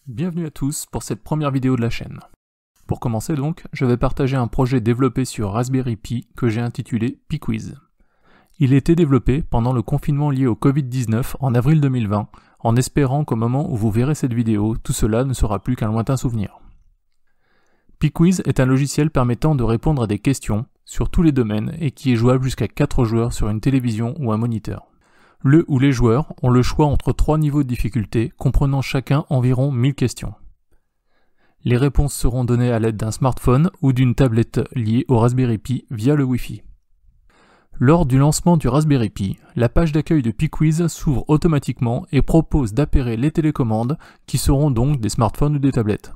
Bienvenue à tous pour cette première vidéo de la chaîne. Pour commencer donc, je vais partager un projet développé sur Raspberry Pi que j'ai intitulé PiQuiz. Il a été développé pendant le confinement lié au Covid-19 en avril 2020, en espérant qu'au moment où vous verrez cette vidéo, tout cela ne sera plus qu'un lointain souvenir. PiQuiz est un logiciel permettant de répondre à des questions sur tous les domaines et qui est jouable jusqu'à 4 joueurs sur une télévision ou un moniteur. Le ou les joueurs ont le choix entre 3 niveaux de difficulté, comprenant chacun environ 1000 questions. Les réponses seront données à l'aide d'un smartphone ou d'une tablette liée au Raspberry Pi via le Wi-Fi. Lors du lancement du Raspberry Pi, la page d'accueil de PiQuiz s'ouvre automatiquement et propose d'appairer les télécommandes qui seront donc des smartphones ou des tablettes.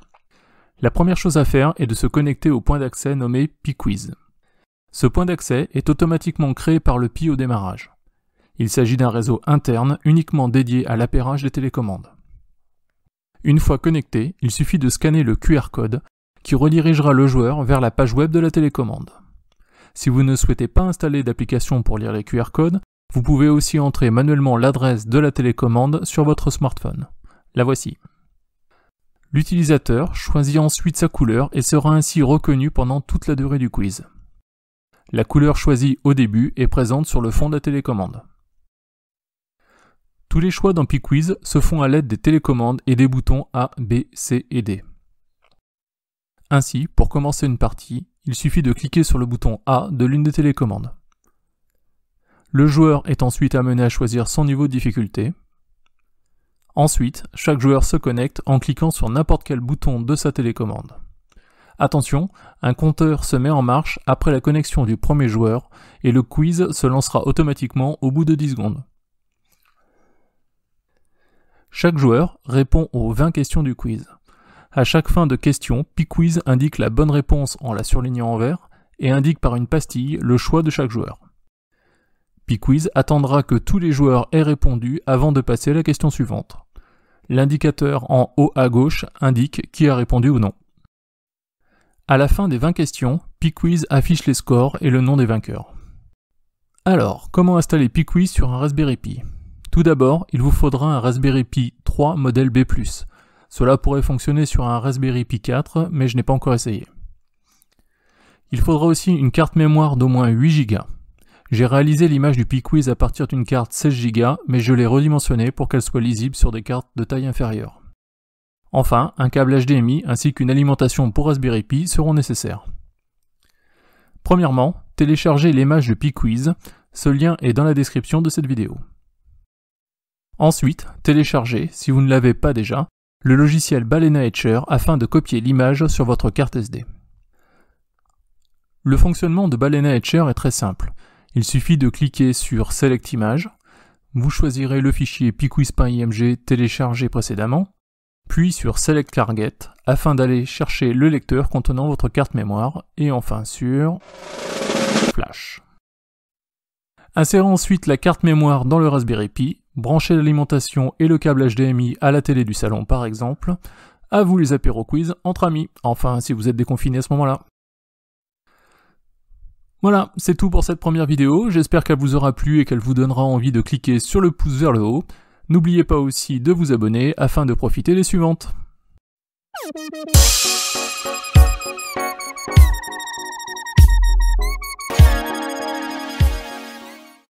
La première chose à faire est de se connecter au point d'accès nommé PiQuiz. Ce point d'accès est automatiquement créé par le Pi au démarrage. Il s'agit d'un réseau interne uniquement dédié à l'appairage des télécommandes. Une fois connecté, il suffit de scanner le QR code qui redirigera le joueur vers la page web de la télécommande. Si vous ne souhaitez pas installer d'application pour lire les QR codes, vous pouvez aussi entrer manuellement l'adresse de la télécommande sur votre smartphone. La voici. L'utilisateur choisit ensuite sa couleur et sera ainsi reconnu pendant toute la durée du quiz. La couleur choisie au début est présente sur le fond de la télécommande. Tous les choix dans PiQuiz se font à l'aide des télécommandes et des boutons A, B, C et D. Ainsi, pour commencer une partie, il suffit de cliquer sur le bouton A de l'une des télécommandes. Le joueur est ensuite amené à choisir son niveau de difficulté. Ensuite, chaque joueur se connecte en cliquant sur n'importe quel bouton de sa télécommande. Attention, un compteur se met en marche après la connexion du premier joueur et le quiz se lancera automatiquement au bout de 10 secondes. Chaque joueur répond aux 20 questions du quiz. À chaque fin de question, PiQuiz indique la bonne réponse en la surlignant en vert et indique par une pastille le choix de chaque joueur. PiQuiz attendra que tous les joueurs aient répondu avant de passer à la question suivante. L'indicateur en haut à gauche indique qui a répondu ou non. À la fin des 20 questions, PiQuiz affiche les scores et le nom des vainqueurs. Alors, comment installer PiQuiz sur un Raspberry Pi ? Tout d'abord, il vous faudra un Raspberry Pi 3 modèle B+. Cela pourrait fonctionner sur un Raspberry Pi 4, mais je n'ai pas encore essayé. Il faudra aussi une carte mémoire d'au moins 8 Go. J'ai réalisé l'image du PiQuiz à partir d'une carte 16 Go, mais je l'ai redimensionnée pour qu'elle soit lisible sur des cartes de taille inférieure. Enfin, un câble HDMI ainsi qu'une alimentation pour Raspberry Pi seront nécessaires. Premièrement, téléchargez l'image de PiQuiz, ce lien est dans la description de cette vidéo. Ensuite, téléchargez, si vous ne l'avez pas déjà, le logiciel Balena Etcher afin de copier l'image sur votre carte SD. Le fonctionnement de Balena Etcher est très simple. Il suffit de cliquer sur Select Image, vous choisirez le fichier piquiz.img téléchargé précédemment, puis sur Select Target afin d'aller chercher le lecteur contenant votre carte mémoire, et enfin sur Flash. Insérez ensuite la carte mémoire dans le Raspberry Pi, branchez l'alimentation et le câble HDMI à la télé du salon par exemple. À vous les apéros quiz entre amis, enfin si vous êtes déconfinés à ce moment-là. Voilà, c'est tout pour cette première vidéo, j'espère qu'elle vous aura plu et qu'elle vous donnera envie de cliquer sur le pouce vers le haut. N'oubliez pas aussi de vous abonner afin de profiter des suivantes.